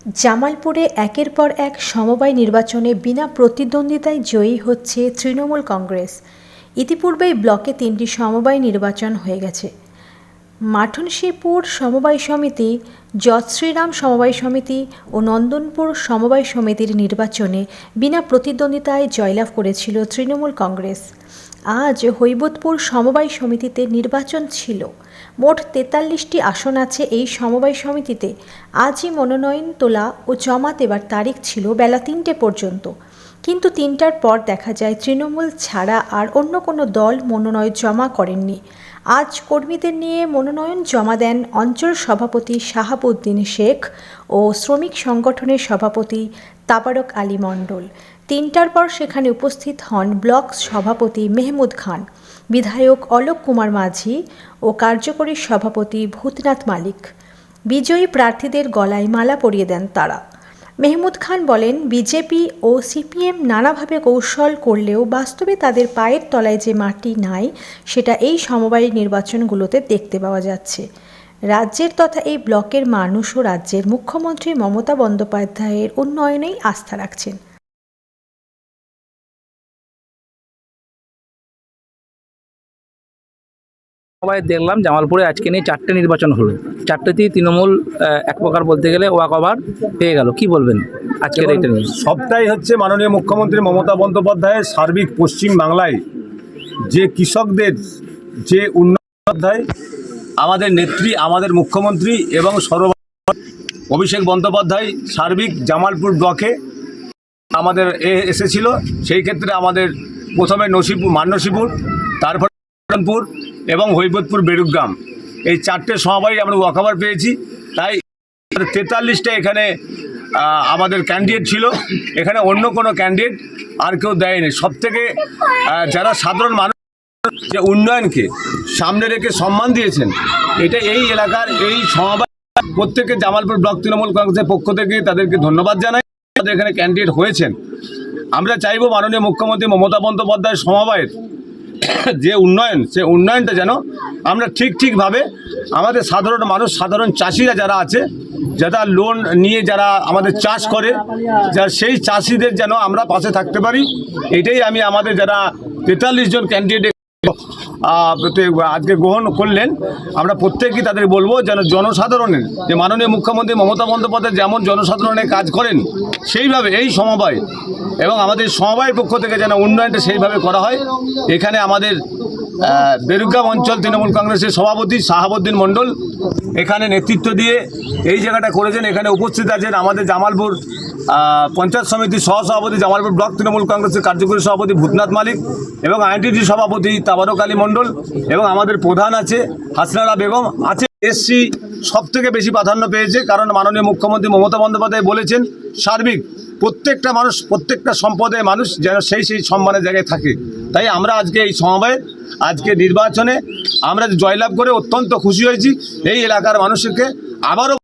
জামালপুরে একের পর এক সমবায় নির্বাচনে বিনা প্রতিদ্বন্দ্বিতায় জয়ী হচ্ছে তৃণমূল কংগ্রেস। ইতিপূর্বেই ব্লকে 3টি সমবায় নির্বাচন হয়ে গেছে। মাঠনশীপুর সমবায় সমিতি, যশ্রীরাম সমবায় সমিতি ও নন্দনপুর সমবায় সমিতির নির্বাচনে বিনা প্রতিদ্বন্দ্বিতায় জয়লাভ করেছিল তৃণমূল কংগ্রেস। আজ হৈবতপুর সমবায় সমিতিতে নির্বাচন ছিল। মোট 43টি আসন আছে এই সমবায় সমিতিতে। আজই মনোনয়ন তোলা ও জমা দেবার তারিখ ছিল বেলা 3টে পর্যন্ত, কিন্তু 3টার পর দেখা যায় তৃণমূল ছাড়া আর অন্য কোনো দল মনোনয়ন জমা করেননি। আজ কর্মীদের নিয়ে মনোনয়ন জমা দেন অঞ্চল সভাপতি শাহাবুদ্দিন শেখ ও শ্রমিক সংগঠনের সভাপতি তাবারক আলী মণ্ডল। 3টার পর সেখানে উপস্থিত হন ব্লক সভাপতি মেহমুদ খান, বিধায়ক অলোক কুমার মাঝি ও কার্যকরী সভাপতি ভূতনাথ মালিক। বিজয়ী প্রার্থীদের গলায় মালা পরিয়ে দেন তারা। মেহমুদ খান বলেন, বিজেপি ও সিপিএম নানাভাবে কৌশল করলেও বাস্তবে তাদের পায়ের তলায় যে মাটি নাই সেটা এই সমবায় নির্বাচনগুলোতে দেখতে পাওয়া যাচ্ছে। রাজ্যের তথা এই ব্লকের মানুষ ও রাজ্যের মুখ্যমন্ত্রী মমতা বন্দ্যোপাধ্যায়ের উন্নয়নেই আস্থা রাখছেন। সবাই দেখলাম জামালপুরে আজকে নিয়ে 4টে নির্বাচন হলো, 4টেতেই তৃণমূল এক প্রকার বলতে গেলে ওয়াক ওভার পেয়ে গেল। কি বলবেন আজকের এটা নিয়ে? সবটাই হচ্ছে মাননীয় মুখ্যমন্ত্রী মমতা বন্দ্যোপাধ্যায়ের সার্বিক পশ্চিম বাংলায় যে কৃষকদের যে উন্নয়ন, আমাদের নেত্রী, আমাদের মুখ্যমন্ত্রী এবং অভিষেক বন্দ্যোপাধ্যায় সার্বিক জামালপুর ব্লকে আমাদের এসেছিল। সেই ক্ষেত্রে আমাদের প্রথমে মান্যশীপুর, তারপর এবং হৈবতপুর বেড়ুগ্রাম, এই 4টে সমবায় আমরা ওয়াকওভার পেয়েছি। তাই 43টা এখানে আমাদের ক্যান্ডিডেট ছিল, এখানে অন্য কোনো ক্যান্ডিডেট আর কেউ দেয়নি। সবথেকে যারা সাধারণ মানুষ যে উন্নয়নকে সামনে রেখে সম্মান দিয়েছেন, এটা এই এলাকার এই সমবায় প্রত্যেকে জামালপুর ব্লক তৃণমূল কংগ্রেসের পক্ষ থেকে তাদেরকে ধন্যবাদ জানাই। তাদের এখানে ক্যান্ডিডেট হয়েছেন। আমরা চাইব মাননীয় মুখ্যমন্ত্রী মমতা বন্দ্যোপাধ্যায় সমবায়ের যে উন্নয়ন, সে উন্নয়নটা যেন আমরা ঠিকভাবে আমাদের সাধারণ মানুষ, সাধারণ চাষিরা যারা আছে, যারা লোন নিয়ে যারা আমাদের চাষ করে, যারা সেই চাষিদের যেন আমরা পাশে থাকতে পারি। এটাই আমি আমাদের যারা 43 জন ক্যান্ডিডেট আজকে গ্রহণ করলেন, আমরা প্রত্যেকেই তাদের বলবো যেন জনসাধারণের যে মাননীয় মুখ্যমন্ত্রী মমতা বন্দ্যোপাধ্যায় যেমন জনসাধারণের কাজ করেন, সেইভাবে এই সমবায় এবং আমাদের সমবায়ের পক্ষ থেকে যেন উন্নয়নটা সেইভাবে করা হয়। এখানে আমাদের বেড়ুগ্রাম অঞ্চল তৃণমূল কংগ্রেসের সভাপতি শাহাবুদ্দিন মণ্ডল এখানে নেতৃত্ব দিয়ে এই জায়গাটা করেছেন। এখানে উপস্থিত আছেন আমাদের জামালপুর পঞ্চায়েত সমিতির সহসভাপতি, জামালপুর ব্লক তৃণমূল কংগ্রেসের কার্যকরী সভাপতি ভূতনাথ মালিক এবং আইনটিডি সভাপতি তাবারক আলী মণ্ডল এবং আমাদের প্রধান আছে হাসনারা বেগম আছে। এসসি সবথেকে বেশি প্রাধান্য পেয়েছে, কারণ মাননীয় মুখ্যমন্ত্রী মমতা বন্দ্যোপাধ্যায় বলেছেন সার্বিক প্রত্যেকটা মানুষ, প্রত্যেকটা সম্প্রদায়ের মানুষ যেন সেই সম্মানের জায়গায় থাকে। তাই আমরা আজকে এই সমবায় আজকে নির্বাচনে আমরা জয়লাভ করে অত্যন্ত খুশি হয়েছি। এই এলাকার মানুষকে আবারও